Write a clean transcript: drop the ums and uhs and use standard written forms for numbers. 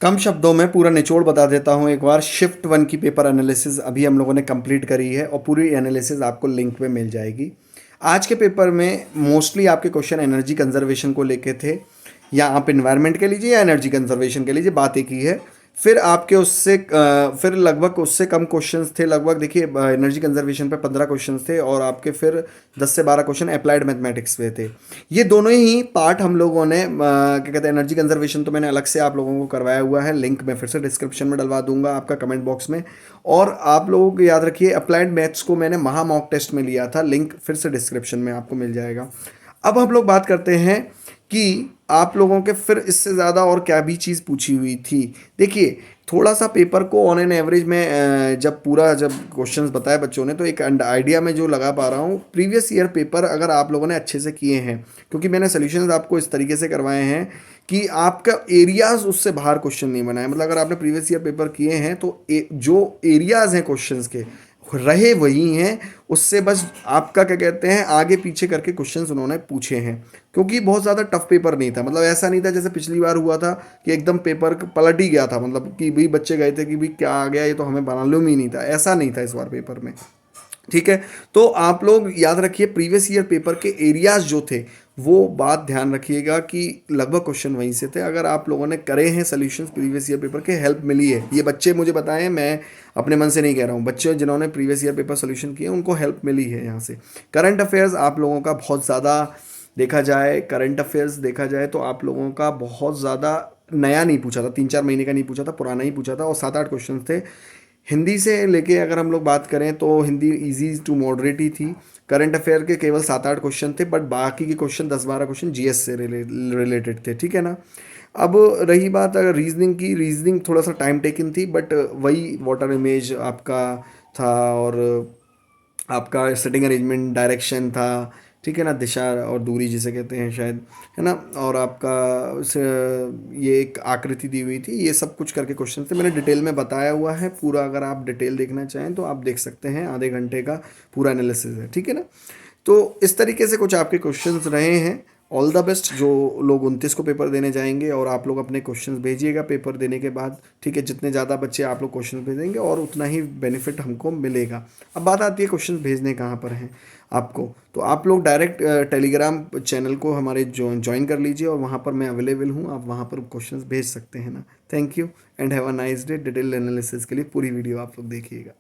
कम शब्दों में पूरा निचोड़ बता देता हूँ एक बार। शिफ्ट वन की पेपर एनालिसिस अभी हम लोगों ने कंप्लीट करी है और पूरी एनालिसिस आपको लिंक पे मिल जाएगी। आज के पेपर में मोस्टली आपके क्वेश्चन एनर्जी कंजर्वेशन को लेके थे, या आप इन्वायरमेंट के लीजिए या एनर्जी कंजर्वेशन के लीजिए, बात एक ही है। फिर आपके फिर लगभग उससे कम क्वेश्चंस थे। लगभग देखिए एनर्जी कंजर्वेशन पे 15 क्वेश्चंस थे और आपके फिर 10 से 12 क्वेश्चन अप्लाइड मैथमेटिक्स पे थे। ये दोनों ही पार्ट हम लोगों ने क्या कहते हैं, एनर्जी कंजर्वेशन तो मैंने अलग से आप लोगों को करवाया हुआ है, लिंक मैं फिर से डिस्क्रिप्शन में डलवा दूंगा आपका कमेंट बॉक्स में। और आप लोगों को याद रखिए अप्लाइड मैथ्स को मैंने महा मॉक टेस्ट में लिया था, लिंक फिर से डिस्क्रिप्शन में आपको मिल जाएगा। अब हम लोग बात करते हैं कि आप लोगों के फिर इससे ज़्यादा और क्या भी चीज़ पूछी हुई थी। देखिए थोड़ा सा पेपर को ऑन एन एवरेज में जब क्वेश्चंस बताए बच्चों ने, तो एक आइडिया में जो लगा पा रहा हूँ, प्रीवियस ईयर पेपर अगर आप लोगों ने अच्छे से किए हैं, क्योंकि मैंने सोल्यूशंस आपको इस तरीके से करवाए हैं कि आपका एरियाज उससे बाहर क्वेश्चन नहीं बनाए। मतलब अगर आपने प्रीवियस ईयर पेपर किए हैं तो जो एरियाज हैं क्वेश्चंस के रहे वही हैं, उससे बस आपका क्या कहते हैं आगे पीछे करके क्वेश्चंस उन्होंने पूछे हैं। क्योंकि बहुत ज़्यादा टफ पेपर नहीं था, मतलब ऐसा नहीं था जैसे पिछली बार हुआ था कि एकदम पेपर पलट ही गया था, मतलब कि भाई बच्चे गए थे कि भाई क्या आ गया ये तो हमें मालूम ही नहीं था। ऐसा नहीं था इस बार पेपर में, ठीक है। तो आप लोग याद रखिए प्रीवियस ईयर पेपर के एरियाज जो थे वो बात ध्यान रखिएगा कि लगभग क्वेश्चन वहीं से थे। अगर आप लोगों ने करे हैं सोल्यूशंस प्रीवियस ईयर पेपर के, हेल्प मिली है, ये बच्चे मुझे बताएं, मैं अपने मन से नहीं कह रहा हूँ, बच्चे जिन्होंने प्रीवियस ईयर पेपर सोल्यूशन किए उनको हेल्प मिली है यहाँ से। करंट अफेयर्स आप लोगों का बहुत ज़्यादा देखा जाए, करंट अफेयर्स देखा जाए तो आप लोगों का बहुत ज़्यादा नया नहीं पूछा था, 3-4 महीने का नहीं पूछा था, पुराना ही पूछा था और 7-8 क्वेश्चन थे। हिंदी से लेके अगर हम लोग बात करें तो हिंदी इजी टू मॉडरेट ही थी। करंट अफेयर के केवल 7-8 क्वेश्चन थे, बट बाकी के क्वेश्चन 10-12 क्वेश्चन जीएस से रिलेटेड थे, ठीक है ना। अब रही बात अगर रीजनिंग की, रीजनिंग थोड़ा सा टाइम टेकिंग थी, बट वही वाटर इमेज आपका था और आपका सेटिंग अरेंजमेंट डायरेक्शन था, ठीक है ना, दिशा और दूरी जिसे कहते हैं शायद, है ना। और आपका ये एक आकृति दी हुई थी, ये सब कुछ करके क्वेश्चन थे, मैंने डिटेल में बताया हुआ है पूरा। अगर आप डिटेल देखना चाहें तो आप देख सकते हैं, आधे घंटे का पूरा एनालिसिस है, ठीक है ना। तो इस तरीके से कुछ आपके क्वेश्चंस रहे हैं। ऑल द बेस्ट जो लोग 29 को पेपर देने जाएंगे, और आप लोग अपने क्वेश्चंस भेजिएगा पेपर देने के बाद, ठीक है। जितने ज़्यादा बच्चे आप लोग क्वेश्चन भेजेंगे और उतना ही बेनिफिट हमको मिलेगा। अब बात आती है क्वेश्चन भेजने कहाँ पर हैं आपको, तो आप लोग डायरेक्ट टेलीग्राम चैनल को हमारे ज्वाइन कर लीजिए और वहाँ पर मैं अवेलेबल हूँ, आप वहाँ पर क्वेश्चंस भेज सकते हैं ना। Thank you and have a nice day. Detail analysis के लिए पूरी वीडियो आप लोग देखिएगा।